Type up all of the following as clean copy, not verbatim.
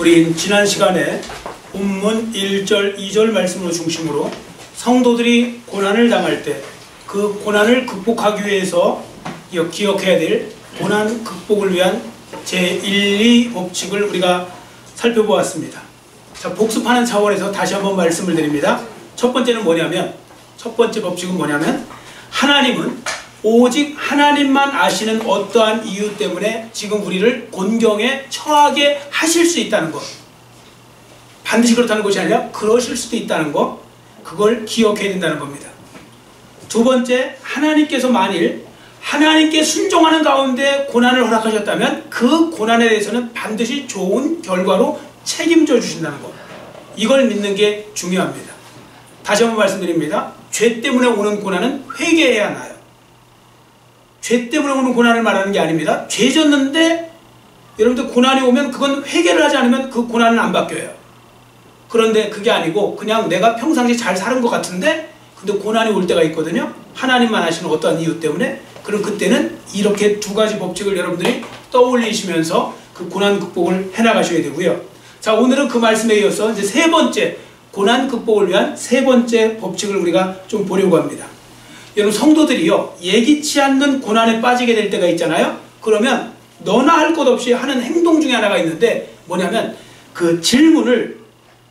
우리 지난 시간에 본문 1절, 2절 말씀으로 중심으로 성도들이 고난을 당할 때 그 고난을 극복하기 위해서 기억해야 될 고난 극복을 위한 제1, 2법칙을 우리가 살펴보았습니다. 자, 복습하는 차원에서 다시 한번 말씀을 드립니다. 첫 번째는 뭐냐면, 첫 번째 법칙은 뭐냐면, 하나님은 오직 하나님만 아시는 어떠한 이유 때문에 지금 우리를 곤경에 처하게 하실 수 있다는 것, 반드시 그렇다는 것이 아니라 그러실 수도 있다는 것, 그걸 기억해야 된다는 겁니다. 두 번째, 하나님께서 만일 하나님께 순종하는 가운데 고난을 허락하셨다면 그 고난에 대해서는 반드시 좋은 결과로 책임져 주신다는 것, 이걸 믿는 게 중요합니다. 다시 한번 말씀드립니다. 죄 때문에 오는 고난은 회개해야 하나요? 죄 때문에 오는 고난을 말하는 게 아닙니다. 죄 졌는데 여러분들 고난이 오면 그건 회개를 하지 않으면 그 고난은 안 바뀌어요. 그런데 그게 아니고 그냥 내가 평상시 잘 사는 것 같은데 근데 고난이 올 때가 있거든요. 하나님만 아시는 어떠한 이유 때문에. 그럼 그때는 이렇게 두 가지 법칙을 여러분들이 떠올리시면서 그 고난 극복을 해나가셔야 되고요. 자, 오늘은 그 말씀에 이어서 이제 세 번째 고난 극복을 위한 세 번째 법칙을 우리가 좀 보려고 합니다. 여러분, 성도들이요, 예기치 않는 고난에 빠지게 될 때가 있잖아요. 그러면 너나 할 것 없이 하는 행동 중에 하나가 있는데 뭐냐면 그 질문을,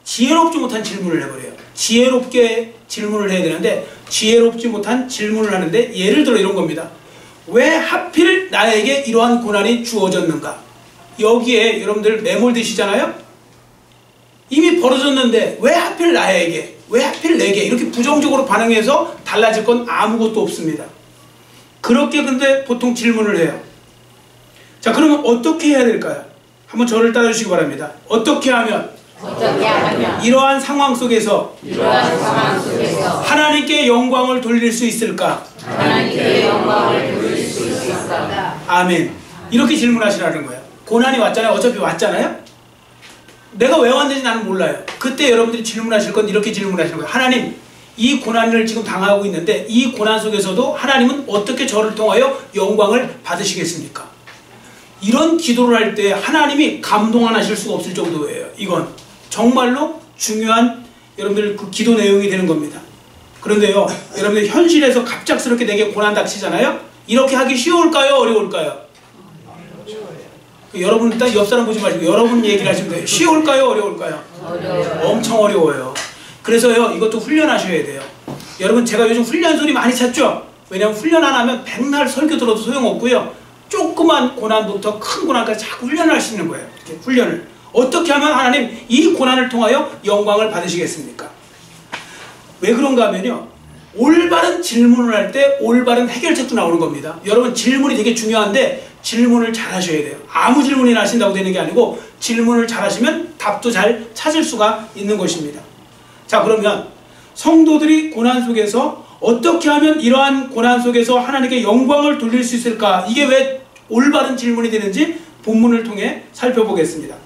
지혜롭지 못한 질문을 해버려요. 지혜롭게 질문을 해야 되는데 지혜롭지 못한 질문을 하는데, 예를 들어 이런 겁니다. 왜 하필 나에게 이러한 고난이 주어졌는가? 여기에 여러분들 매몰되시잖아요. 이미 벌어졌는데 왜 하필 나에게, 왜 하필 내게, 이렇게 부정적으로 반응해서 달라질 건 아무것도 없습니다. 그렇게 근데 보통 질문을 해요. 자, 그러면 어떻게 해야 될까요? 한번 저를 따라주시기 바랍니다. 어떻게 하면 이러한 상황 속에서 하나님께 영광을 돌릴 수 있을까? 아멘. 이렇게 질문하시라는 거예요. 고난이 왔잖아요. 어차피 왔잖아요. 내가 왜 왔는지 나는 몰라요. 그때 여러분들이 질문하실 건 이렇게 질문하시는 거예요. 하나님, 이 고난을 지금 당하고 있는데 이 고난 속에서도 하나님은 어떻게 저를 통하여 영광을 받으시겠습니까? 이런 기도를 할 때 하나님이 감동 안 하실 수가 없을 정도예요. 이건 정말로 중요한 여러분들 그 기도 내용이 되는 겁니다. 그런데요, 여러분들 현실에서 갑작스럽게 내게 고난 닥치잖아요. 이렇게 하기 쉬울까요? 어려울까요? 여러분 일단 옆 사람 보지 마시고 여러분 얘기를 하시면 돼요. 쉬울까요? 어려울까요? 어려워요. 엄청 어려워요. 그래서요, 이것도 훈련하셔야 돼요. 여러분, 제가 요즘 훈련 소리 많이 찾죠? 왜냐하면 훈련 안 하면 백날 설교 들어도 소용없고요. 조그만 고난부터 큰 고난까지 자꾸 훈련할 수 있는 거예요. 이렇게 훈련을. 어떻게 하면 하나님 이 고난을 통하여 영광을 받으시겠습니까? 왜 그런가 하면요, 올바른 질문을 할 때 올바른 해결책도 나오는 겁니다. 여러분, 질문이 되게 중요한데 질문을 잘 하셔야 돼요. 아무 질문이나 하신다고 되는 게 아니고 질문을 잘 하시면 답도 잘 찾을 수가 있는 것입니다. 자, 그러면 성도들이 고난 속에서 어떻게 하면 이러한 고난 속에서 하나님께 영광을 돌릴 수 있을까? 이게 왜 올바른 질문이 되는지 본문을 통해 살펴보겠습니다.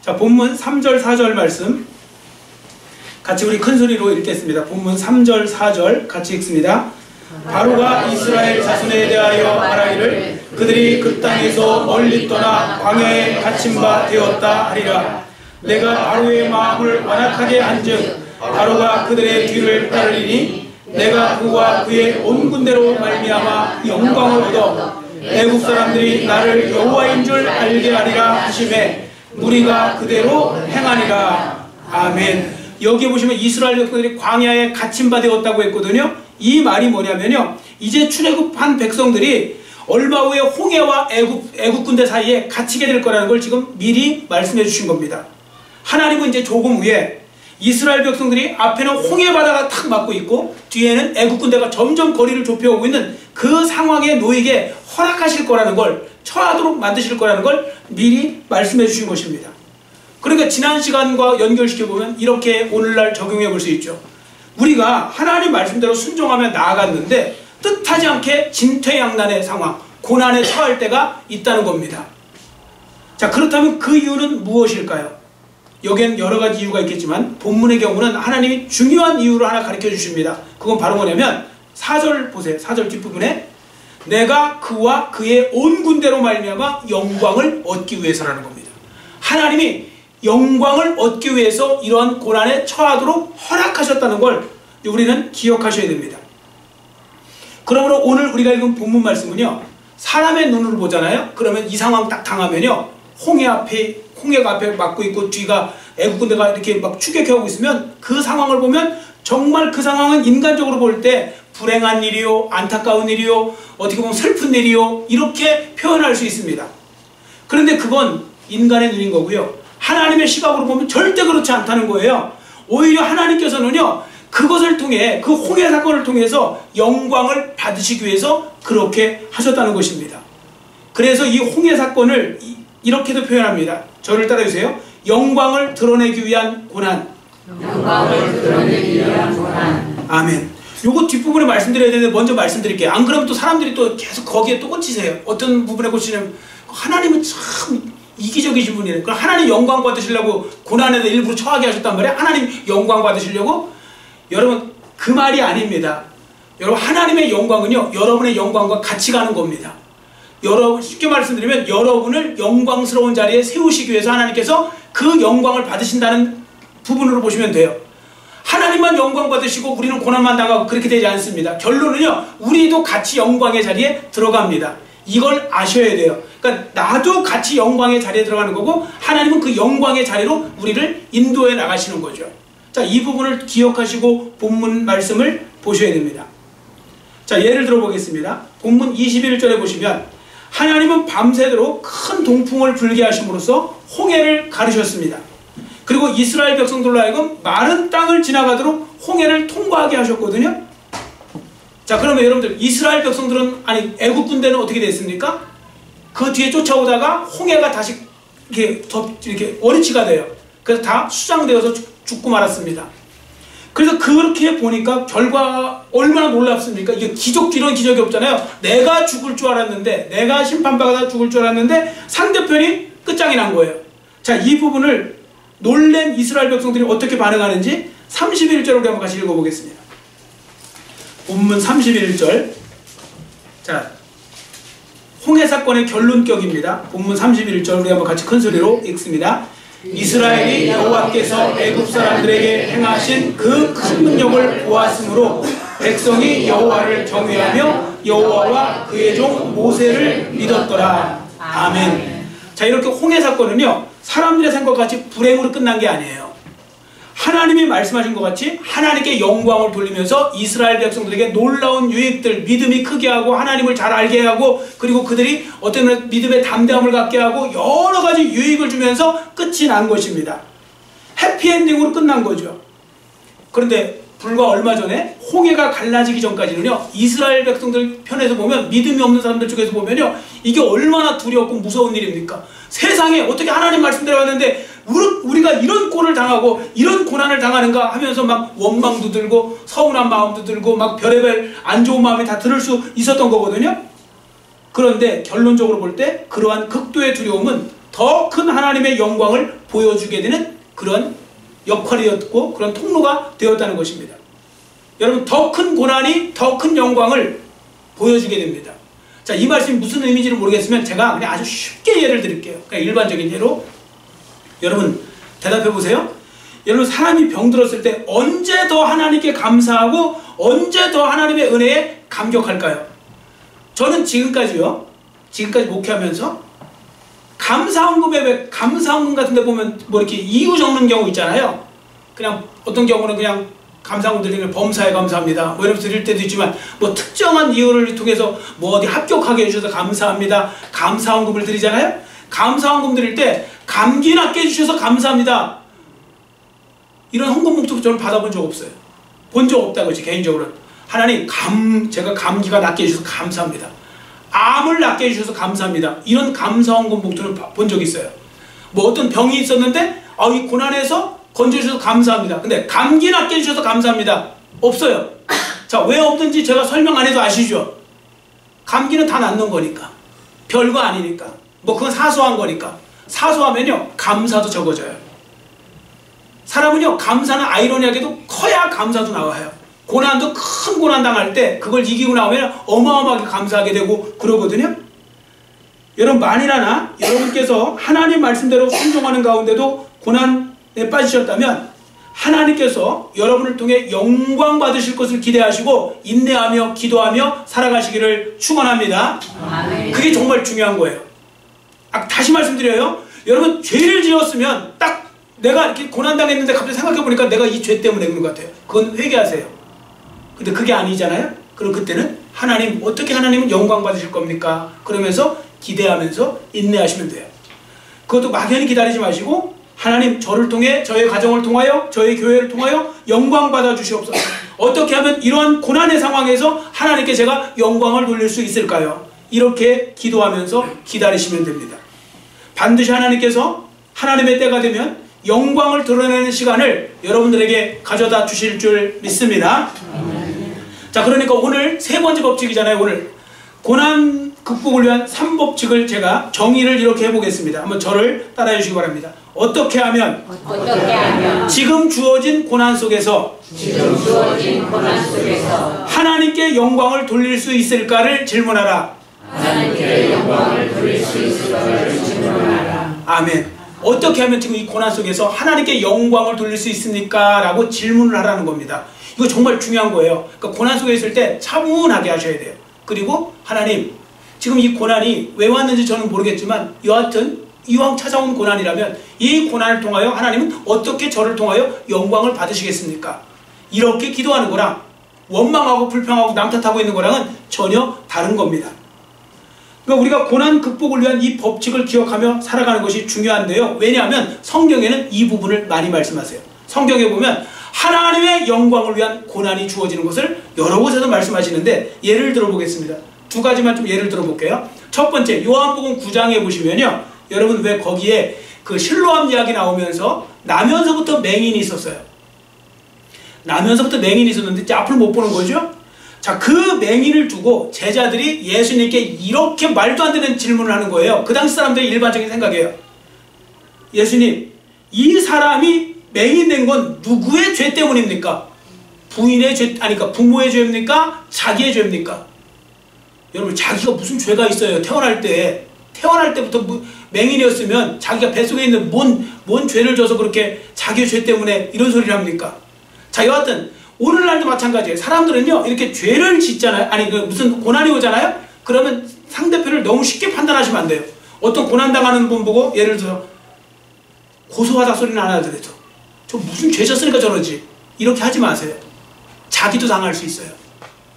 자, 본문 3절 4절 말씀 같이 우리 큰 소리로 읽겠습니다. 본문 3절 4절 같이 읽습니다. 바로가 이스라엘 자손에 대하여 말하기를 그들이 그 땅에서 멀리 떠나 광야에 갇힌 바 되었다 하리라. 내가 바로의 마음을 완악하게 한즉 바로가 그들의 뒤를 따르리니 내가 그와 그의 온 군대로 말미암아 영광을 얻어 애국 사람들이 나를 여호와인 줄 알게 하리라 하시매 무리가 그대로 행하리라. 아멘. 여기 보시면 이스라엘 백성들이 광야에 갇힌 바 되었다고 했거든요. 이 말이 뭐냐면요, 이제 출애굽한 백성들이 얼마 후에 홍해와 애국 군대 사이에 갇히게 될 거라는 걸 지금 미리 말씀해 주신 겁니다. 하나님은 이제 조금 후에 이스라엘 백성들이 앞에는 홍해 바다가 탁 막고 있고 뒤에는 애국 군대가 점점 거리를 좁혀오고 있는 그 상황에 놓이게 허락하실 거라는 걸, 처하도록 만드실 거라는 걸 미리 말씀해 주신 것입니다. 그러니까 지난 시간과 연결시켜보면 이렇게 오늘날 적용해 볼 수 있죠. 우리가 하나님 말씀대로 순종하며 나아갔는데 뜻하지 않게 진퇴양난의 상황, 고난에 처할 때가 있다는 겁니다. 자, 그렇다면 그 이유는 무엇일까요? 여기엔 여러 가지 이유가 있겠지만 본문의 경우는 하나님이 중요한 이유를 하나 가르쳐 주십니다. 그건 바로 뭐냐면 4절 보세요. 4절 뒷부분에 내가 그와 그의 온 군대로 말미암아 영광을 얻기 위해서라는 겁니다. 하나님이 영광을 얻기 위해서 이러한 고난에 처하도록 허락하셨다는 걸 우리는 기억하셔야 됩니다. 그러므로 오늘 우리가 읽은 본문 말씀은요, 사람의 눈으로 보잖아요. 그러면 이 상황 딱 당하면요, 홍해가 앞에 막고 있고 뒤가 애국 군대가 이렇게 막 추격해오고 있으면 그 상황을 보면 정말 그 상황은 인간적으로 볼 때 불행한 일이요, 안타까운 일이요, 어떻게 보면 슬픈 일이요, 이렇게 표현할 수 있습니다. 그런데 그건 인간의 눈인 거고요, 하나님의 시각으로 보면 절대 그렇지 않다는 거예요. 오히려 하나님께서는요, 그것을 통해, 그 홍해 사건을 통해서 영광을 받으시기 위해서 그렇게 하셨다는 것입니다. 그래서 이 홍해 사건을 이렇게도 표현합니다. 저를 따라주세요. 영광을 드러내기 위한 고난. 영광을 드러내기 위한 고난. 아멘. 요거 뒷부분에 말씀드려야 되는데 먼저 말씀드릴게요. 안 그러면 또 사람들이 또 계속 거기에 또 꽂히세요. 어떤 부분에 꽂히냐면 하나님은 참 이기적이신 분이에요. 그럼 하나님 영광 받으시려고 고난에도 일부러 처하게 하셨단 말이에요. 하나님 영광 받으시려고? 여러분, 그 말이 아닙니다. 여러분, 하나님의 영광은요, 여러분의 영광과 같이 가는 겁니다. 여러분, 쉽게 말씀드리면 여러분을 영광스러운 자리에 세우시기 위해서 하나님께서 그 영광을 받으신다는 부분으로 보시면 돼요. 하나님만 영광 받으시고 우리는 고난만 당하고 그렇게 되지 않습니다. 결론은요, 우리도 같이 영광의 자리에 들어갑니다. 이걸 아셔야 돼요. 그러니까 나도 같이 영광의 자리에 들어가는 거고 하나님은 그 영광의 자리로 우리를 인도해 나가시는 거죠. 자, 이 부분을 기억하시고 본문 말씀을 보셔야 됩니다. 자, 예를 들어 보겠습니다. 본문 21절에 보시면 하나님은 밤새도록 큰 동풍을 불게 하심으로써 홍해를 가르셨습니다. 그리고 이스라엘 백성들로 하여금 마른 땅을 지나가도록 홍해를 통과하게 하셨거든요. 자, 그러면 여러분들, 이스라엘 백성들은, 아니 애국 군대는 어떻게 됐습니까? 그 뒤에 쫓아오다가 홍해가 다시 이렇게 원위치가 돼요. 그래서 다 수장되어서 죽고 말았습니다. 그래서 그렇게 보니까 결과 얼마나 놀랍습니까? 이게 이런 기적이 없잖아요. 내가 죽을 줄 알았는데, 내가 심판받아 죽을 줄 알았는데 상대편이 끝장이 난 거예요. 자, 이 부분을 놀란 이스라엘 백성들이 어떻게 반응하는지 31절을 우리 한번 같이 읽어보겠습니다. 본문 31절. 자, 홍해 사건의 결론격입니다. 본문 31절 우리 한번 같이 큰 소리로 읽습니다. 이스라엘이 여호와께서 애굽 사람들에게 행하신 그 큰 능력을 보았으므로 백성이 여호와를 경외하며 여호와와 그의 종 모세를 믿었더라. 아멘. 자, 이렇게 홍해 사건은요, 사람들의 생각과 같이 불행으로 끝난 게 아니에요. 하나님이 말씀하신 것 같이 하나님께 영광을 돌리면서 이스라엘 백성들에게 놀라운 유익들, 믿음이 크게 하고 하나님을 잘 알게 하고, 그리고 그들이 어떤 믿음의 담대함을 갖게 하고 여러 가지 유익을 주면서 끝이 난 것입니다. 해피엔딩으로 끝난 거죠. 그런데 불과 얼마 전에 홍해가 갈라지기 전까지는요, 이스라엘 백성들 편에서 보면, 믿음이 없는 사람들 쪽에서 보면요, 이게 얼마나 두렵고 무서운 일입니까? 세상에 어떻게 하나님 말씀대로 왔는데 우리가 이런 꼴을 당하고 이런 고난을 당하는가 하면서 막 원망도 들고 서운한 마음도 들고 막 별의별 안 좋은 마음이 다 들을 수 있었던 거거든요. 그런데 결론적으로 볼 때 그러한 극도의 두려움은 더 큰 하나님의 영광을 보여주게 되는 그런 역할이었고 그런 통로가 되었다는 것입니다. 여러분, 더 큰 고난이 더 큰 영광을 보여주게 됩니다. 자, 이 말씀이 무슨 의미인지를 모르겠으면 제가 그냥 아주 쉽게 예를 드릴게요. 그냥 일반적인 예로. 여러분, 대답해 보세요. 여러분, 사람이 병들었을 때 언제 더 하나님께 감사하고 언제 더 하나님의 은혜에 감격할까요? 저는 지금까지 목회하면서 감사헌금 같은 데 보면 뭐 이렇게 이유 적는 경우 있잖아요. 그냥 어떤 경우는 그냥 감사헌금 드리면 범사에 감사합니다, 뭐 이러면서 드릴 때도 있지만, 뭐 특정한 이유를 통해서 뭐 어디 합격하게 해주셔서 감사합니다, 감사헌금을 드리잖아요. 감사헌금 드릴 때 감기 낫게 해주셔서 감사합니다, 이런 헌금 목록도 저는 받아본 적 없어요. 본 적 없다고 지 개인적으로는. 하나님, 제가 감기가 낫게 해주셔서 감사합니다, 암을 낫게 해주셔서 감사합니다, 이런 감사헌금 목록을 본 적이 있어요. 뭐 어떤 병이 있었는데 이 고난에서 건져주셔서 감사합니다, 근데 감기 낫게 해주셔서 감사합니다, 없어요. 자, 왜 없는지 제가 설명 안 해도 아시죠? 감기는 다 낫는 거니까, 별거 아니니까, 뭐 그건 사소한 거니까. 사소하면요, 감사도 적어져요. 사람은요, 감사는 아이러니하게도 커야 감사도 나와요. 고난도 큰 고난 당할 때 그걸 이기고 나오면 어마어마하게 감사하게 되고 그러거든요. 여러분, 만일 하나 여러분께서 하나님 말씀대로 순종하는 가운데도 고난에 빠지셨다면 하나님께서 여러분을 통해 영광 받으실 것을 기대하시고 인내하며 기도하며 살아가시기를 축원합니다. 그게 정말 중요한 거예요. 다시 말씀드려요. 여러분 죄를 지었으면 딱 내가 이렇게 고난당했는데 갑자기 생각해보니까 내가 이 죄 때문에 그런 것 같아요. 그건 회개하세요. 근데 그게 아니잖아요. 그럼 그때는 하나님, 어떻게 하나님은 영광 받으실 겁니까? 그러면서 기대하면서 인내하시면 돼요. 그것도 막연히 기다리지 마시고 하나님, 저를 통해, 저의 가정을 통하여, 저의 교회를 통하여 영광 받아 주시옵소서. 어떻게 하면 이러한 고난의 상황에서 하나님께 제가 영광을 돌릴 수 있을까요? 이렇게 기도하면서 기다리시면 됩니다. 반드시 하나님께서 하나님의 때가 되면 영광을 드러내는 시간을 여러분들에게 가져다 주실 줄 믿습니다. 자, 그러니까 오늘 세 번째 법칙이잖아요. 오늘 고난 극복을 위한 3법칙을 제가 정의를 이렇게 해보겠습니다. 한번 저를 따라해 주시기 바랍니다. 어떻게 하면 지금 주어진 고난 속에서 하나님께 영광을 돌릴 수 있을까를 질문하라. 하나님께 영광을 돌릴 수 있을까를 질문하라. 아멘. 어떻게 하면 지금 이 고난 속에서 하나님께 영광을 돌릴 수 있습니까? 라고 질문을 하라는 겁니다. 이거 정말 중요한 거예요. 그러니까 고난 속에 있을 때 차분하게 하셔야 돼요. 그리고 하나님, 지금 이 고난이 왜 왔는지 저는 모르겠지만 여하튼 이왕 찾아온 고난이라면 이 고난을 통하여 하나님은 어떻게 저를 통하여 영광을 받으시겠습니까? 이렇게 기도하는 거랑 원망하고 불평하고 남 탓하고 있는 거랑은 전혀 다른 겁니다. 그러니까 우리가 고난 극복을 위한 이 법칙을 기억하며 살아가는 것이 중요한데요. 왜냐하면 성경에는 이 부분을 많이 말씀하세요. 성경에 보면 하나님의 영광을 위한 고난이 주어지는 것을 여러 곳에서 말씀하시는데 예를 들어보겠습니다. 두 가지만 좀 예를 들어볼게요. 첫 번째, 요한복음 9장에 보시면요. 여러분 왜 거기에 그 실로암 이야기 나오면서 나면서부터 맹인이 있었어요. 나면서부터 맹인이 있었는데 이제 앞을 못 보는 거죠. 자, 그 맹인을 두고 제자들이 예수님께 이렇게 말도 안 되는 질문을 하는 거예요. 그 당시 사람들의 일반적인 생각이에요. 예수님, 이 사람이 맹인 된 건 누구의 죄 때문입니까? 부인의 죄, 아니까 부모의 죄입니까? 자기의 죄입니까? 여러분, 자기가 무슨 죄가 있어요? 태어날 때부터 맹인이었으면 자기가 뱃속에 있는 뭔 죄를 져서 그렇게 자기의 죄 때문에 이런 소리를 합니까? 자, 여하튼 오늘날도 마찬가지예요. 사람들은요, 이렇게 죄를 짓잖아요. 아니, 무슨 고난이 오잖아요? 그러면 상대편을 너무 쉽게 판단하시면 안 돼요. 어떤 고난당하는 분 보고, 예를 들어, 고소하다 소리는 안 하더라도, 저 무슨 죄 졌으니까 저러지. 이렇게 하지 마세요. 자기도 당할 수 있어요.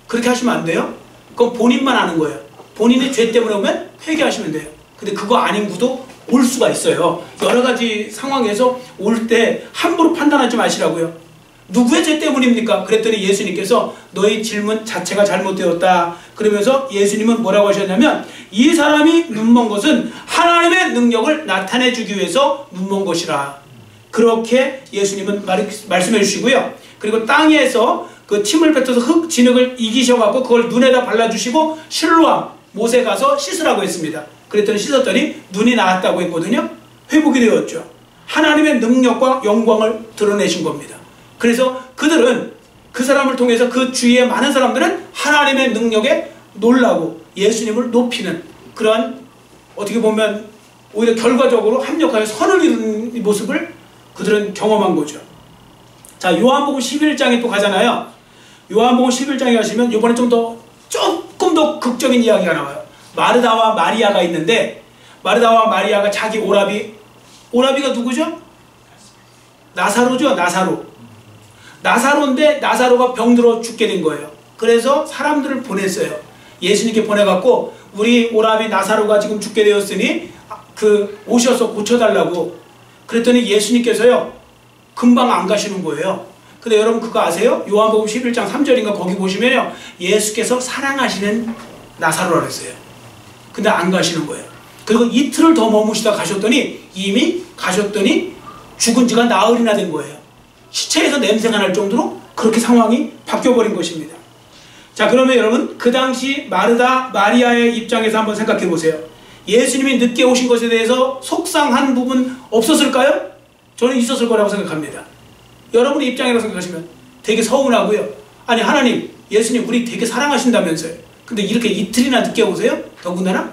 그렇게 하시면 안 돼요. 그건 본인만 아는 거예요. 본인의 죄 때문에 오면 회개하시면 돼요. 근데 그거 아닌 구도 올 수가 있어요. 여러 가지 상황에서 올 때 함부로 판단하지 마시라고요. 누구의 죄 때문입니까? 그랬더니 예수님께서 너의 질문 자체가 잘못되었다. 그러면서 예수님은 뭐라고 하셨냐면 이 사람이 눈먼 것은 하나님의 능력을 나타내 주기 위해서 눈먼 것이라. 그렇게 예수님은 말씀해 주시고요. 그리고 땅에서 그 침을 뱉어서 흙 진흙을 이기셔갖고 그걸 눈에다 발라주시고 실로암 못에 가서 씻으라고 했습니다. 그랬더니 씻었더니 눈이 나았다고 했거든요. 회복이 되었죠. 하나님의 능력과 영광을 드러내신 겁니다. 그래서 그들은 그 사람을 통해서 그 주위의 많은 사람들은 하나님의 능력에 놀라고 예수님을 높이는 그러한 어떻게 보면 오히려 결과적으로 합력하여 선을 이루는 모습을 그들은 경험한 거죠. 자, 요한복음 11장에 또 가잖아요. 요한복음 11장에 가시면 이번에 조금 더 극적인 이야기가 나와요. 마르다와 마리아가 있는데 마르다와 마리아가 자기 오라비가 누구죠? 나사로죠. 나사로인데 나사로가 병들어 죽게 된 거예요. 그래서 사람들을 보냈어요. 예수님께 보내갖고 우리 오라비 나사로가 지금 죽게 되었으니 오셔서 고쳐달라고. 그랬더니 예수님께서요 금방 안 가시는 거예요. 근데 여러분 그거 아세요? 요한복음 11장 3절인가 거기 보시면요 예수께서 사랑하시는 나사로라 그랬어요. 근데 안 가시는 거예요. 그리고 이틀을 더 머무시다 이미 가셨더니 죽은 지가 나흘이나 된 거예요. 시체에서 냄새가 날 정도로 그렇게 상황이 바뀌어버린 것입니다. 자, 그러면 여러분 그 당시 마르다 마리아의 입장에서 한번 생각해 보세요. 예수님이 늦게 오신 것에 대해서 속상한 부분 없었을까요? 저는 있었을 거라고 생각합니다. 여러분의 입장이라고 생각하시면 되게 서운하고요. 아니 하나님, 예수님 우리 되게 사랑하신다면서요. 근데 이렇게 이틀이나 늦게 오세요? 더군다나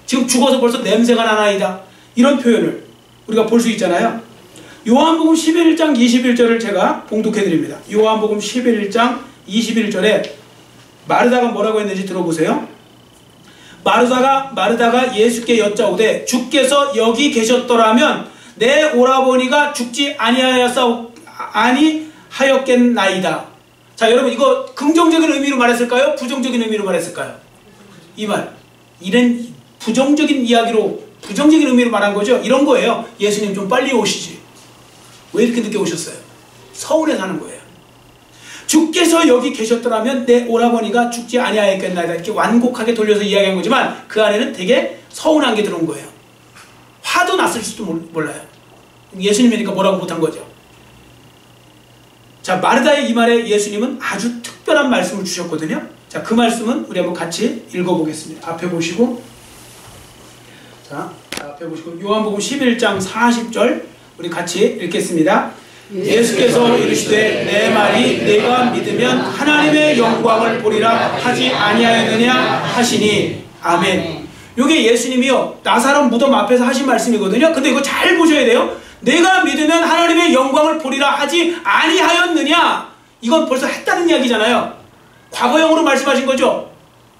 지금 죽어서 벌써 냄새가 나나이다. 이런 표현을 우리가 볼 수 있잖아요. 요한복음 11장 21절을 제가 봉독해 드립니다. 요한복음 11장 21절에 마르다가 뭐라고 했는지 들어보세요. 마르다가 예수께 여짜오되 주께서 여기 계셨더라면 내 오라버니가 죽지 아니하였겠나이다. 자, 여러분, 이거 긍정적인 의미로 말했을까요? 부정적인 의미로 말했을까요? 이 말, 이런 부정적인 이야기로, 부정적인 의미로 말한 거죠. 이런 거예요. 예수님 좀 빨리 오시지. 왜 이렇게 늦게 오셨어요? 서울에 사는 거예요. 주께서 여기 계셨더라면 내 오라버니가 죽지 아니하였겠나이다. 이렇게 완곡하게 돌려서 이야기한 거지만 그 안에는 되게 서운한 게 들어온 거예요. 화도 났을지도 몰라요. 예수님이니까 뭐라고 못한 거죠. 자, 마르다의 이 말에 예수님은 아주 특별한 말씀을 주셨거든요. 자, 그 말씀은 우리 한번 같이 읽어보겠습니다. 앞에 보시고, 자, 앞에 보시고 요한복음 11장 40절 우리 같이 읽겠습니다. 예수께서 이르시되 내 말이 내가 믿으면 하나님의 영광을 보리라 하지 아니하였느냐 하시니. 아멘. 이게 예수님이요 나사렛 무덤 앞에서 하신 말씀이거든요. 근데 이거 잘 보셔야 돼요. 내가 믿으면 하나님의 영광을 보리라 하지 아니하였느냐. 이건 벌써 했다는 이야기잖아요. 과거형으로 말씀하신 거죠.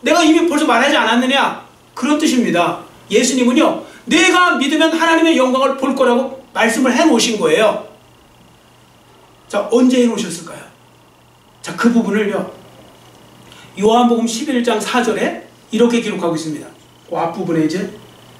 내가 이미 벌써 말하지 않았느냐. 그런 뜻입니다. 예수님은요 내가 믿으면 하나님의 영광을 볼 거라고 말씀을 해놓으신 거예요. 자, 언제 해놓으셨을까요? 자, 그 부분을요 요한복음 11장 4절에 이렇게 기록하고 있습니다. 그 앞부분에 이제,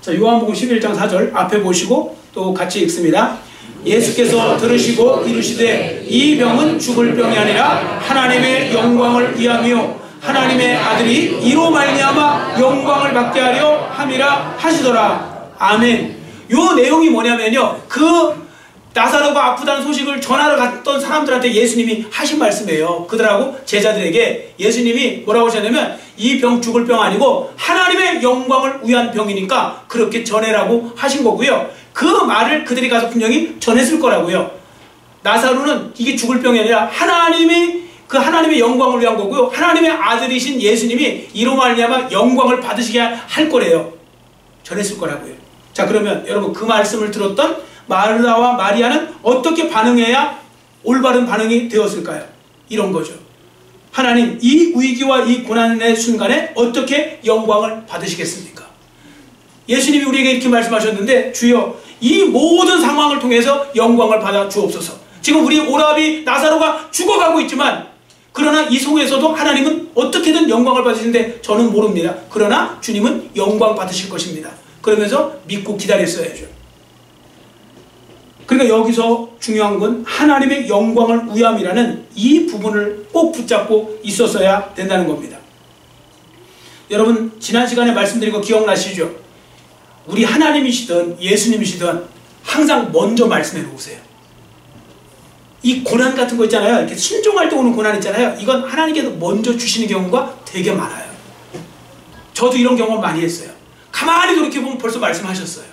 자, 요한복음 11장 4절 앞에 보시고 또 같이 읽습니다. 예수께서 들으시고 이르시되 이 병은 죽을 병이 아니라 하나님의 영광을 위함이요 하나님의 아들이 이로 말미암아 영광을 받게 하려 함이라 하시더라. 아멘. 요 내용이 뭐냐면요 그 나사로가 아프다는 소식을 전하러 갔던 사람들한테 예수님이 하신 말씀이에요. 그들하고 제자들에게 예수님이 뭐라고 하셨냐면 이 병 죽을 병 아니고 하나님의 영광을 위한 병이니까 그렇게 전해라고 하신 거고요. 그 말을 그들이 가서 분명히 전했을 거라고요. 나사로는 이게 죽을 병이 아니라 하나님의 영광을 위한 거고요. 하나님의 아들이신 예수님이 이로 말미암아 영광을 받으시게 할 거래요. 전했을 거라고요. 자, 그러면 여러분 그 말씀을 들었던 마르다와 마리아는 어떻게 반응해야 올바른 반응이 되었을까요? 이런 거죠. 하나님, 이 위기와 이 고난의 순간에 어떻게 영광을 받으시겠습니까? 예수님이 우리에게 이렇게 말씀하셨는데 주여 이 모든 상황을 통해서 영광을 받아 주옵소서. 지금 우리 오라비 나사로가 죽어가고 있지만 그러나 이 속에서도 하나님은 어떻게든 영광을 받으시는데 저는 모릅니다. 그러나 주님은 영광 받으실 것입니다. 그러면서 믿고 기다렸어야죠. 그러니까 여기서 중요한 건 하나님의 영광을 위함이라는 이 부분을 꼭 붙잡고 있었어야 된다는 겁니다. 여러분 지난 시간에 말씀드린 거 기억나시죠? 우리 하나님이시든 예수님이시든 항상 먼저 말씀해 놓으세요. 이 고난 같은 거 있잖아요. 이렇게 순종할 때 오는 고난 있잖아요. 이건 하나님께서 먼저 주시는 경우가 되게 많아요. 저도 이런 경험 많이 했어요. 가만히 돌이켜보면 벌써 말씀하셨어요.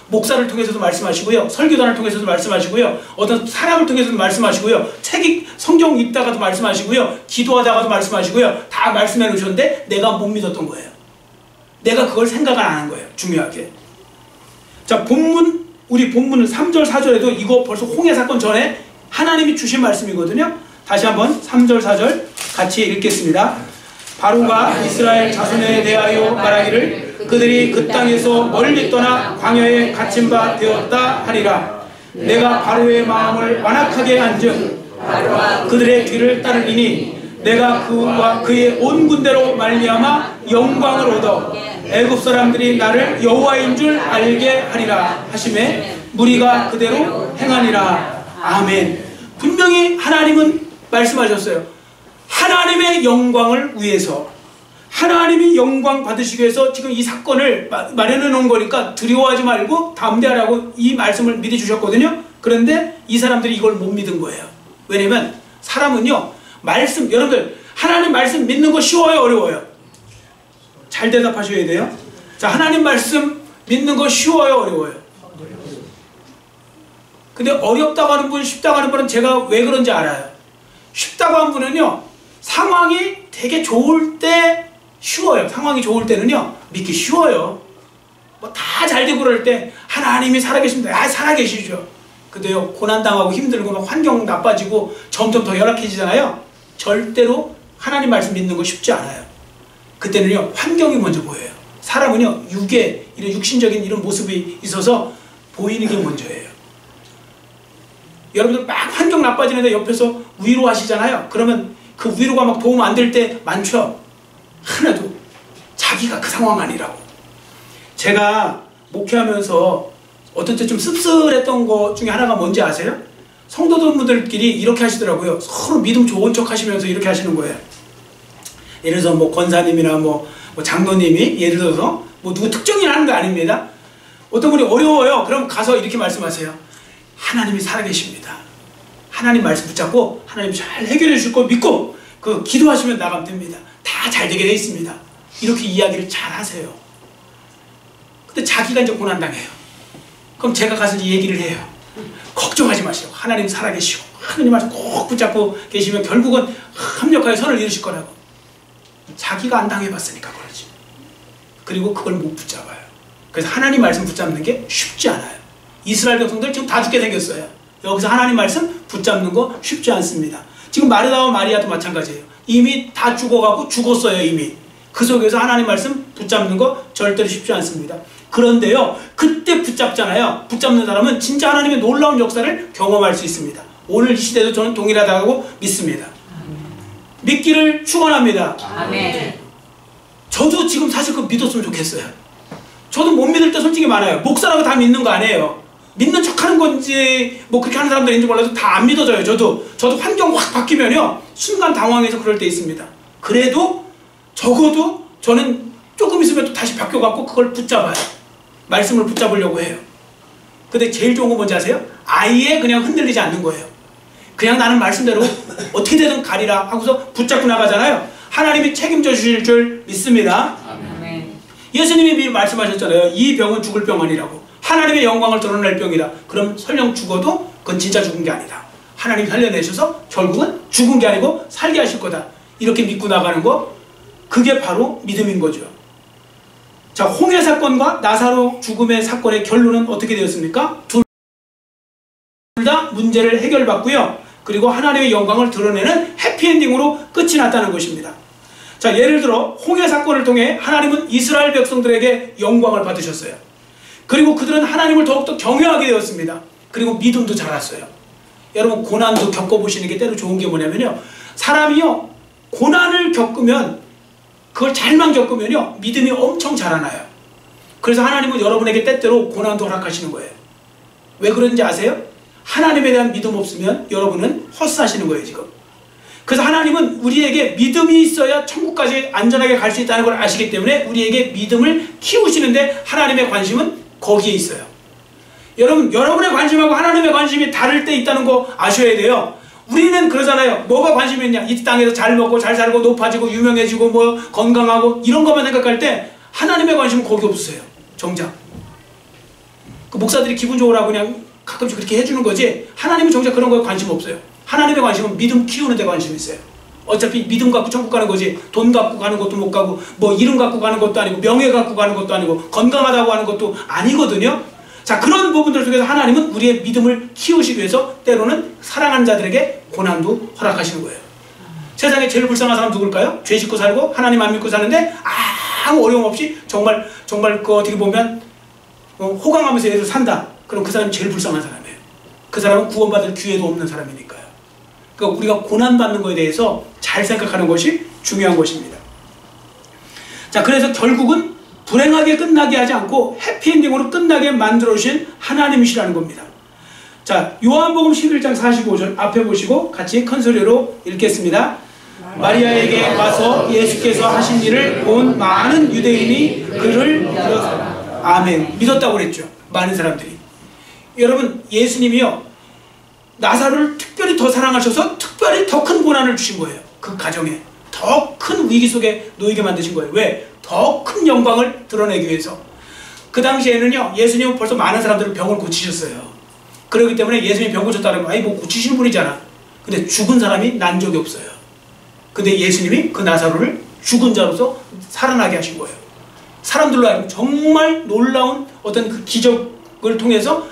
목사를 통해서도 말씀하시고요. 설교단을 통해서도 말씀하시고요. 어떤 사람을 통해서도 말씀하시고요. 성경 읽다가도 말씀하시고요. 기도하다가도 말씀하시고요. 다 말씀해 놓으셨는데 내가 못 믿었던 거예요. 내가 그걸 생각을 안 한 거예요. 중요하게. 자, 우리 본문은 3절 4절에도 이거 벌써 홍해 사건 전에 하나님이 주신 말씀이거든요. 다시 한번 3절 4절 같이 읽겠습니다. 바로가 이스라엘 자손에 대하여 말하기를 그들이 그 땅에서 멀리 떠나 광야에 갇힌 바 되었다 하리라. 내가 바로의 마음을 완악하게 한즉 그들의 뒤를 따르리니 내가 그와 그의 온 군대로 말미암아 영광을 얻어 애굽 사람들이 나를 여호와인 줄 알게 하리라 하시매 무리가 그대로 행하니라. 아멘. 분명히 하나님은 말씀하셨어요. 하나님의 영광을 위해서, 하나님이 영광 받으시기 위해서 지금 이 사건을 마련해 놓은 거니까 두려워하지 말고 담대하라고 이 말씀을 미리 주셨거든요. 그런데 이 사람들이 이걸 못 믿은 거예요. 왜냐면 사람은요 여러분들 하나님 말씀 믿는 거 쉬워요, 어려워요? 잘 대답하셔야 돼요. 자, 하나님 말씀 믿는 거 쉬워요, 어려워요? 근데 어렵다고 하는 분, 쉽다고 하는 분은 제가 왜 그런지 알아요. 쉽다고 하는 분은요 상황이 되게 좋을 때 쉬워요. 상황이 좋을 때는요 믿기 쉬워요. 뭐 다 잘 되고 그럴 때 하나님이 살아계십니다. 살아계시죠. 근데요, 고난당하고 힘들고 막 환경 나빠지고 점점 더 열악해지잖아요. 절대로 하나님 말씀 믿는 거 쉽지 않아요. 그때는요, 환경이 먼저 보여요. 사람은요, 육에 이런 육신적인 이런 모습이 있어서 보이는 게 먼저예요. 여러분들 막 환경 나빠지는데 옆에서 위로하시잖아요. 그러면 그 위로가 막 도움 안 될 때 많죠. 하나도 자기가 그 상황 아니라고. 제가 목회하면서 어떤 때 좀 씁쓸했던 것 중에 하나가 뭔지 아세요? 성도분들끼리 이렇게 하시더라고요. 서로 믿음 좋은 척 하시면서 이렇게 하시는 거예요. 예를 들어서 뭐 권사님이나 뭐 장로님이 예를 들어서 뭐 누구 특정인 하는 거 아닙니다. 어떤 분이 어려워요. 그럼 가서 이렇게 말씀하세요. 하나님이 살아계십니다. 하나님 말씀 붙잡고 하나님 잘 해결해 주실 거 믿고 그 기도하시면 나가면 됩니다. 다 잘 되게 돼 있습니다. 이렇게 이야기를 잘 하세요. 근데 자기가 이제 고난당해요. 그럼 제가 가서 이제 얘기를 해요. 걱정하지 마시고 하나님 살아계시고 하나님 말씀 꼭 붙잡고 계시면 결국은 합력하여 선을 이루실 거라고. 자기가 안 당해봤으니까 그러지. 그리고 그걸 못 붙잡아요. 그래서 하나님 말씀 붙잡는 게 쉽지 않아요. 이스라엘 백성들 지금 다 죽게 생겼어요. 여기서 하나님 말씀 붙잡는 거 쉽지 않습니다. 지금 마르다와 마리아도 마찬가지예요. 이미 다 죽어가고 죽었어요. 이미. 그 속에서 하나님 말씀 붙잡는 거 절대로 쉽지 않습니다. 그런데요, 그때 붙잡잖아요. 붙잡는 사람은 진짜 하나님의 놀라운 역사를 경험할 수 있습니다. 오늘 이 시대도 저는 동일하다고 믿습니다. 믿기를 축원합니다. 아멘. 저도 지금 사실 그거 믿었으면 좋겠어요. 저도 못 믿을 때 솔직히 많아요. 목사라고 다 믿는 거 아니에요. 믿는 척하는 건지 뭐 그렇게 하는 사람들인지 몰라도 다 안 믿어져요. 저도 환경 확 바뀌면요 순간 당황해서 그럴 때 있습니다. 그래도 적어도 저는 조금 있으면 또 다시 바뀌어갖고 그걸 붙잡아요. 말씀을 붙잡으려고 해요. 근데 제일 좋은 건 뭔지 아세요? 아예 그냥 흔들리지 않는 거예요. 그냥 나는 말씀대로 어떻게 되든 가리라 하고서 붙잡고 나가잖아요. 하나님이 책임져 주실 줄 믿습니다. 아멘. 예수님이 미리 말씀하셨잖아요. 이 병은 죽을 병 아니라고. 하나님의 영광을 드러낼 병이다. 그럼 설령 죽어도 그건 진짜 죽은 게 아니다. 하나님 살려내셔서 결국은 죽은 게 아니고 살게 하실 거다. 이렇게 믿고 나가는 거, 그게 바로 믿음인 거죠. 자, 홍해 사건과 나사로 죽음의 사건의 결론은 어떻게 되었습니까? 둘 다 문제를 해결받고요. 그리고 하나님의 영광을 드러내는 해피엔딩으로 끝이 났다는 것입니다. 자, 예를 들어 홍해 사건을 통해 하나님은 이스라엘 백성들에게 영광을 받으셨어요. 그리고 그들은 하나님을 더욱더 경외하게 되었습니다. 그리고 믿음도 자랐어요. 여러분, 고난도 겪어보시는 게 때로 좋은 게 뭐냐면요, 사람이요 고난을 겪으면, 그걸 잘만 겪으면요 믿음이 엄청 자라나요. 그래서 하나님은 여러분에게 때때로 고난도 허락하시는 거예요. 왜 그런지 아세요? 하나님에 대한 믿음 없으면 여러분은 헛사시는 거예요 지금. 그래서 하나님은 우리에게 믿음이 있어야 천국까지 안전하게 갈 수 있다는 걸 아시기 때문에 우리에게 믿음을 키우시는데 하나님의 관심은 거기에 있어요. 여러분, 여러분의 관심하고 하나님의 관심이 다를 때 있다는 거 아셔야 돼요. 우리는 그러잖아요. 뭐가 관심이 있냐? 이 땅에서 잘 먹고 잘 살고 높아지고 유명해지고 뭐 건강하고 이런 것만 생각할 때 하나님의 관심은 거기 없어요. 정작 그 목사들이 기분 좋으라고 그냥 가끔씩 그렇게 해주는 거지, 하나님은 정작 그런 거에 관심 없어요. 하나님의 관심은 믿음 키우는 데 관심이 있어요. 어차피 믿음 갖고 천국 가는 거지, 돈 갖고 가는 것도 못 가고 뭐 이름 갖고 가는 것도 아니고 명예 갖고 가는 것도 아니고 건강하다고 하는 것도 아니거든요. 자, 그런 부분들 속에서 하나님은 우리의 믿음을 키우시기 위해서 때로는 사랑하는 자들에게 고난도 허락하시는 거예요. 세상에 제일 불쌍한 사람 누굴까요? 죄 짓고 살고 하나님 안 믿고 사는데 아무 어려움 없이 정말 그 어떻게 보면 호강하면서 얘를 산다. 그럼 그 사람이 제일 불쌍한 사람이에요. 그 사람은 구원받을 기회도 없는 사람이니까요. 그러니까 우리가 고난받는 것에 대해서 잘 생각하는 것이 중요한 것입니다. 자, 그래서 결국은 불행하게 끝나게 하지 않고 해피엔딩으로 끝나게 만들어주신 하나님이시라는 겁니다. 자, 요한복음 11장 45절 앞에 보시고 같이 큰 소리로 읽겠습니다. 마리아에게 와서 예수께서 하신 일을 본 많은 유대인이 그를 믿었다. 아멘. 믿었다고 그랬죠. 많은 사람들이. 여러분, 예수님이요 나사로를 특별히 더 사랑하셔서 특별히 더 큰 고난을 주신 거예요. 그 가정에 더 큰 위기 속에 놓이게 만드신 거예요. 왜? 더 큰 영광을 드러내기 위해서. 그 당시에는요 예수님은 벌써 많은 사람들을 병을 고치셨어요. 그렇기 때문에 예수님이 병 고쳤다면 아이 뭐 고치시는 분이잖아. 근데 죽은 사람이 난 적이 없어요. 근데 예수님이 그 나사로를 죽은 자로서 살아나게 하신 거예요. 사람들로 하여금 정말 놀라운 어떤 그 기적을 통해서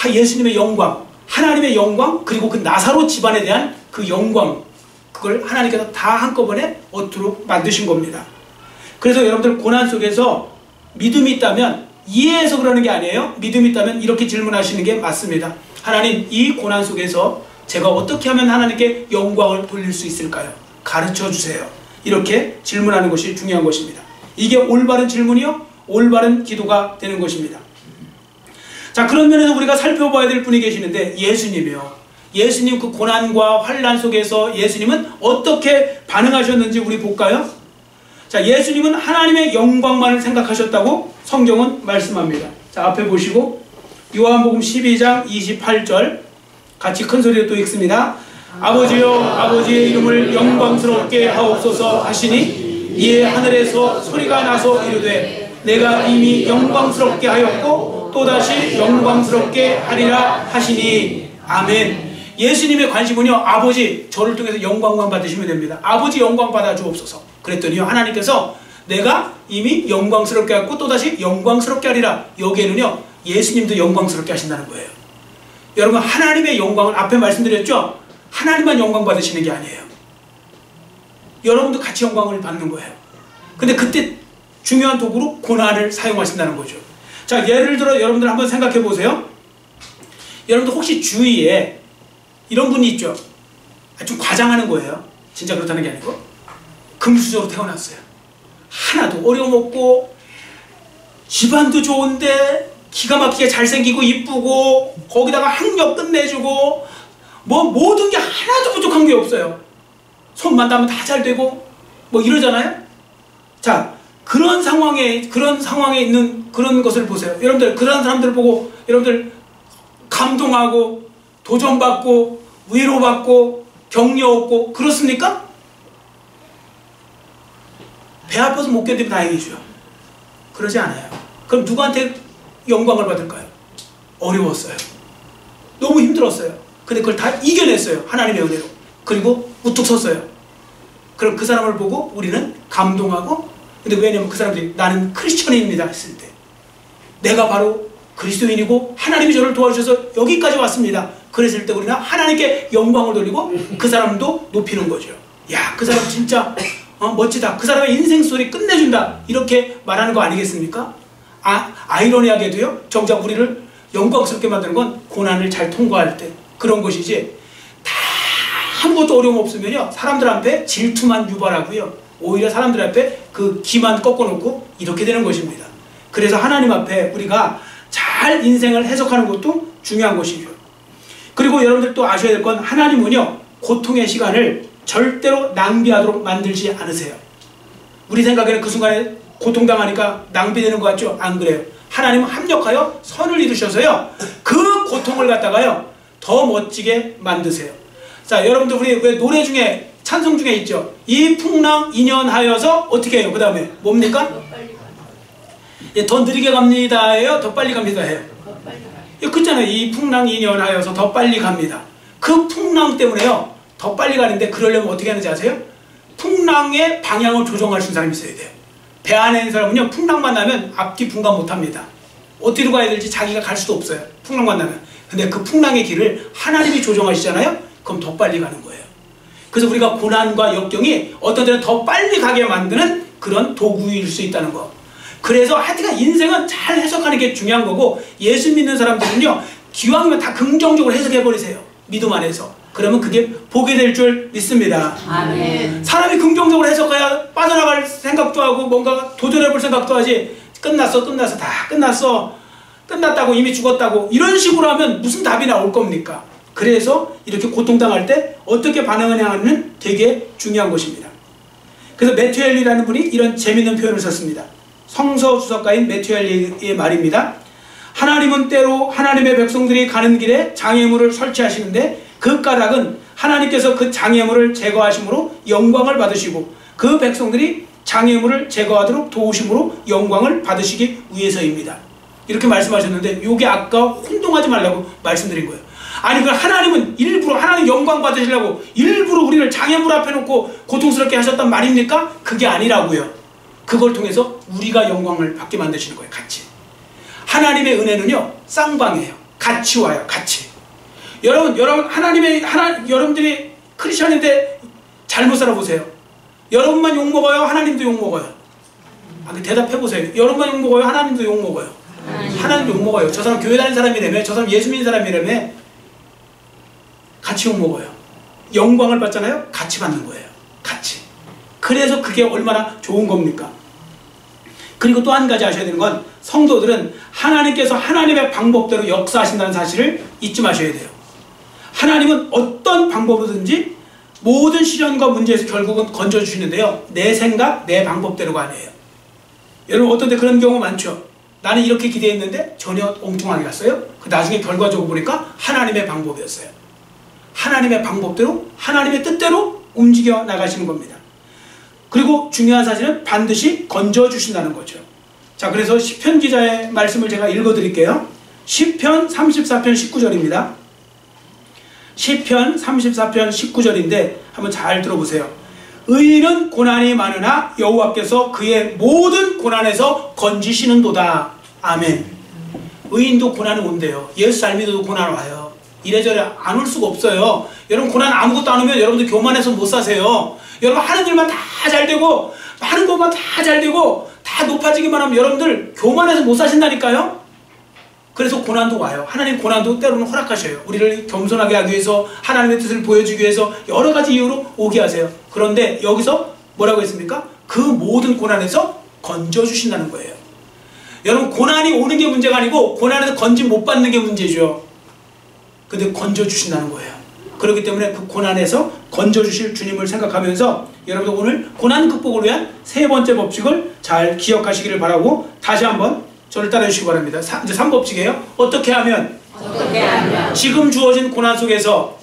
예수님의 영광, 하나님의 영광, 그리고 그 나사로 집안에 대한 그 영광, 그걸 하나님께서 다 한꺼번에 얻도록 만드신 겁니다. 그래서 여러분들 고난 속에서 믿음이 있다면, 이해해서 그러는 게 아니에요. 믿음이 있다면 이렇게 질문하시는 게 맞습니다. 하나님, 이 고난 속에서 제가 어떻게 하면 하나님께 영광을 돌릴 수 있을까요? 가르쳐 주세요. 이렇게 질문하는 것이 중요한 것입니다. 이게 올바른 질문이요, 올바른 기도가 되는 것입니다. 자, 그런 면에서 우리가 살펴봐야 될 분이 계시는데, 예수님이요. 예수님 그 고난과 환난 속에서 예수님은 어떻게 반응하셨는지 우리 볼까요? 자, 예수님은 하나님의 영광만을 생각하셨다고 성경은 말씀합니다. 자, 앞에 보시고 요한복음 12장 28절 같이 큰 소리로 또 읽습니다. 아버지여, 아버지의 이름을 영광스럽게 하옵소서 하시니 이에 하늘에서 소리가 나서 이르되 내가 이미 영광스럽게 하였고 또다시 영광스럽게 하리라 하시니. 아멘. 예수님의 관심은요, 아버지 저를 통해서 영광만 받으시면 됩니다. 아버지 영광 받아 주옵소서. 그랬더니요, 하나님께서 내가 이미 영광스럽게 하였고 또다시 영광스럽게 하리라. 여기에는요, 예수님도 영광스럽게 하신다는 거예요. 여러분, 하나님의 영광은 앞에 말씀드렸죠? 하나님만 영광 받으시는 게 아니에요. 여러분도 같이 영광을 받는 거예요. 근데 그때 중요한 도구로 고난을 사용하신다는 거죠. 자, 예를 들어 여러분들 한번 생각해 보세요. 여러분들 혹시 주위에 이런 분이 있죠? 좀 과장하는 거예요. 진짜 그렇다는 게 아니고 금수저로 태어났어요. 하나도 어려움 없고 집안도 좋은데 기가 막히게 잘생기고 이쁘고 거기다가 학력 끝내주고 뭐 모든 게 하나도 부족한 게 없어요. 손만 닿으면 다 잘 되고 뭐 이러잖아요. 자, 그런 상황에 있는 그런 것을 보세요. 여러분들 그런 사람들 보고 여러분들 감동하고 도전받고 위로받고 격려 얻고 그렇습니까? 배 아파서 못 견디면 다행이죠. 그러지 않아요. 그럼 누구한테 영광을 받을까요? 어려웠어요. 너무 힘들었어요. 근데 그걸 다 이겨냈어요. 하나님의 은혜로. 그리고 우뚝 섰어요. 그럼 그 사람을 보고 우리는 감동하고, 근데 왜냐면 그 사람들이 나는 크리스천입니다 했을 때 내가 바로 그리스도인이고 하나님이 저를 도와주셔서 여기까지 왔습니다. 그랬을 때 우리는 하나님께 영광을 돌리고 그 사람도 높이는 거죠. 야, 그 사람 진짜 멋지다. 그 사람의 인생 스토리 끝내준다. 이렇게 말하는 거 아니겠습니까? 아이러니하게도요, 정작 우리를 영광스럽게 만드는 건 고난을 잘 통과할 때 그런 것이지, 다 아무것도 어려움 없으면요 사람들 앞에 질투만 유발하고요 오히려 사람들 앞에 그 기만 꺾어놓고 이렇게 되는 것입니다. 그래서 하나님 앞에 우리가 잘 인생을 해석하는 것도 중요한 것이죠. 그리고 여러분들 또 아셔야 될 건, 하나님은요 고통의 시간을 절대로 낭비하도록 만들지 않으세요. 우리 생각에는 그 순간에 고통당하니까 낭비되는 것 같죠? 안 그래요. 하나님은 합력하여 선을 이루셔서요 그 고통을 갖다가요 더 멋지게 만드세요. 자, 여러분들 우리 왜 노래 중에 찬송 중에 있죠? 이 풍랑 인연하여서 어떻게 해요? 그 다음에 뭡니까? 예, 더 느리게 갑니다 해요? 더 빨리 갑니다 해요? 그렇잖아요. 이 풍랑 인연하여서 더 빨리 갑니다. 그 풍랑 때문에요 더 빨리 가는데, 그러려면 어떻게 하는지 아세요? 풍랑의 방향을 조정할 수 있는 사람이 있어야 돼요. 배 안에 있는 사람은요 풍랑만 나면 앞뒤 분간 못합니다. 어디로 가야 될지 자기가 갈 수도 없어요. 풍랑만 나면. 근데 그 풍랑의 길을 하나님이 조정하시잖아요. 그럼 더 빨리 가는 거예요. 그래서 우리가 고난과 역경이 어떤 때는 더 빨리 가게 만드는 그런 도구일 수 있다는 거. 그래서 하여튼 인생은 잘 해석하는 게 중요한 거고, 예수 믿는 사람들은요 기왕이면 다 긍정적으로 해석해버리세요. 믿음 안에서. 그러면 그게 보게 될 줄 믿습니다. 아멘. 사람이 긍정적으로 해석해야 빠져나갈 생각도 하고 뭔가 도전해볼 생각도 하지, 끝났어 다 끝났어 끝났다고 이미 죽었다고 이런 식으로 하면 무슨 답이 나올 겁니까? 그래서 이렇게 고통당할 때 어떻게 반응하냐는 되게 중요한 것입니다. 그래서 메투엘리라는 분이 이런 재밌는 표현을 썼습니다. 성서주석가인 메투엘리의 말입니다. 하나님은 때로 하나님의 백성들이 가는 길에 장애물을 설치하시는데 그 까닭은 하나님께서 그 장애물을 제거하심으로 영광을 받으시고 그 백성들이 장애물을 제거하도록 도우심으로 영광을 받으시기 위해서입니다. 이렇게 말씀하셨는데, 이게 아까 혼동하지 말라고 말씀드린 거예요. 아니, 그 하나님은 일부러 하나님 영광 받으시려고 일부러 우리를 장애물 앞에 놓고 고통스럽게 하셨단 말입니까? 그게 아니라고요. 그걸 통해서 우리가 영광을 받게 만드시는 거예요. 같이. 하나님의 은혜는요 쌍방이에요. 같이 와요. 같이. 여러분들이 크리스천인데 잘못 살아보세요. 여러분만 욕먹어요? 하나님도 욕먹어요? 대답해보세요. 여러분만 욕먹어요? 하나님도 욕먹어요? 하나님도 욕먹어요. 저 사람 교회 다니는 사람이라며, 저 사람 예수 믿는 사람이라며, 같이 욕먹어요. 영광을 받잖아요? 같이 받는 거예요. 같이. 그래서 그게 얼마나 좋은 겁니까? 그리고 또 한 가지 아셔야 되는 건, 성도들은 하나님께서 하나님의 방법대로 역사하신다는 사실을 잊지 마셔야 돼요. 하나님은 어떤 방법이든지 모든 시련과 문제에서 결국은 건져주시는데요, 내 생각, 내 방법대로가 아니에요. 여러분, 어떤 때 그런 경우 많죠. 나는 이렇게 기대했는데 전혀 엉뚱하게 갔어요. 나중에 결과적으로 보니까 하나님의 방법이었어요. 하나님의 방법대로, 하나님의 뜻대로 움직여 나가시는 겁니다. 그리고 중요한 사실은 반드시 건져주신다는 거죠. 자, 그래서 시편 기자의 말씀을 제가 읽어드릴게요. 시편 34편 19절입니다. 시편 34편 19절인데 한번 잘 들어보세요. 의인은 고난이 많으나 여호와께서 그의 모든 고난에서 건지시는도다. 아멘. 의인도 고난이 온대요. 예수 잘 믿어도 고난 와요. 이래저래 안 올 수가 없어요. 여러분, 고난 아무것도 안 오면 여러분들 교만해서 못 사세요. 여러분, 하는 일만 다 잘 되고 하는 것만 다 잘 되고 다 높아지기만 하면 여러분들 교만해서 못 사신다니까요. 그래서 고난도 와요. 하나님 고난도 때로는 허락하셔요. 우리를 겸손하게 하기 위해서, 하나님의 뜻을 보여주기 위해서 여러 가지 이유로 오게 하세요. 그런데 여기서 뭐라고 했습니까? 그 모든 고난에서 건져주신다는 거예요. 여러분, 고난이 오는 게 문제가 아니고 고난에서 건짐 못 받는 게 문제죠. 근데 건져주신다는 거예요. 그렇기 때문에 그 고난에서 건져주실 주님을 생각하면서 여러분들 오늘 고난 극복을 위한 세 번째 법칙을 잘 기억하시기를 바라고, 다시 한번 저를 따라 주시기 바랍니다. 이제 3법칙이에요. 어떻게 하면 지금 주어진 고난 속에서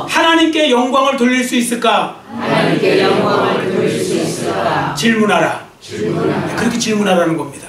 하나님께 영광을 돌릴 수 있을까? 질문하라. 그렇게 질문하라는 겁니다.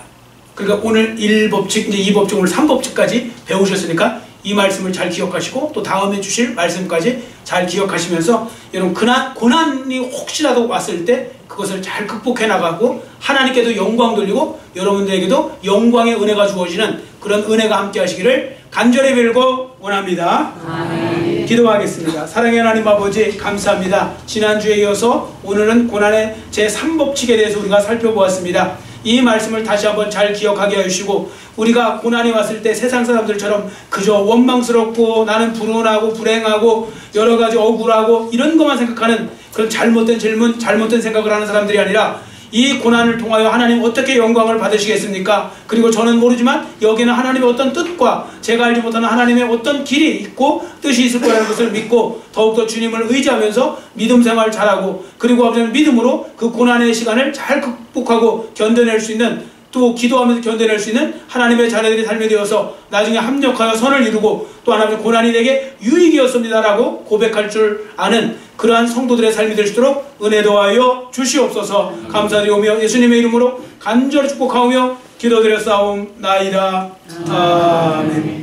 그러니까 오늘 1법칙, 이제 2법칙, 오늘 3법칙까지 배우셨으니까 이 말씀을 잘 기억하시고 또 다음에 주실 말씀까지 잘 기억하시면서 여러분, 고난이 혹시라도 왔을 때 그것을 잘 극복해 나가고 하나님께도 영광 돌리고 여러분들에게도 영광의 은혜가 주어지는 그런 은혜가 함께 하시기를 간절히 빌고 원합니다. 아멘. 기도하겠습니다. 사랑의 하나님 아버지, 감사합니다. 지난주에 이어서 오늘은 고난의 제3법칙에 대해서 우리가 살펴보았습니다. 이 말씀을 다시 한번 잘 기억하게 해주시고, 우리가 고난이 왔을 때 세상 사람들처럼 그저 원망스럽고 나는 불운하고 불행하고 여러 가지 억울하고 이런 것만 생각하는 그런 잘못된 질문, 잘못된 생각을 하는 사람들이 아니라, 이 고난을 통하여 하나님 어떻게 영광을 받으시겠습니까? 그리고 저는 모르지만 여기는 하나님의 어떤 뜻과 제가 알지 못하는 하나님의 어떤 길이 있고 뜻이 있을 거라는 것을 믿고 더욱더 주님을 의지하면서 믿음 생활 잘하고, 그리고 아버지는 믿음으로 그 고난의 시간을 잘 극복하고 견뎌낼 수 있는, 또 기도하면서 견뎌낼 수 있는 하나님의 자녀들이 삶이 되어서 나중에 합력하여 선을 이루고 또 하나님의 고난이 내게 유익이었습니다라고 고백할 줄 아는 그러한 성도들의 삶이 될 수 있도록 은혜 더하여 주시옵소서. 감사드리오며 예수님의 이름으로 간절히 축복하오며 기도드렸사옵나이다. 아멘.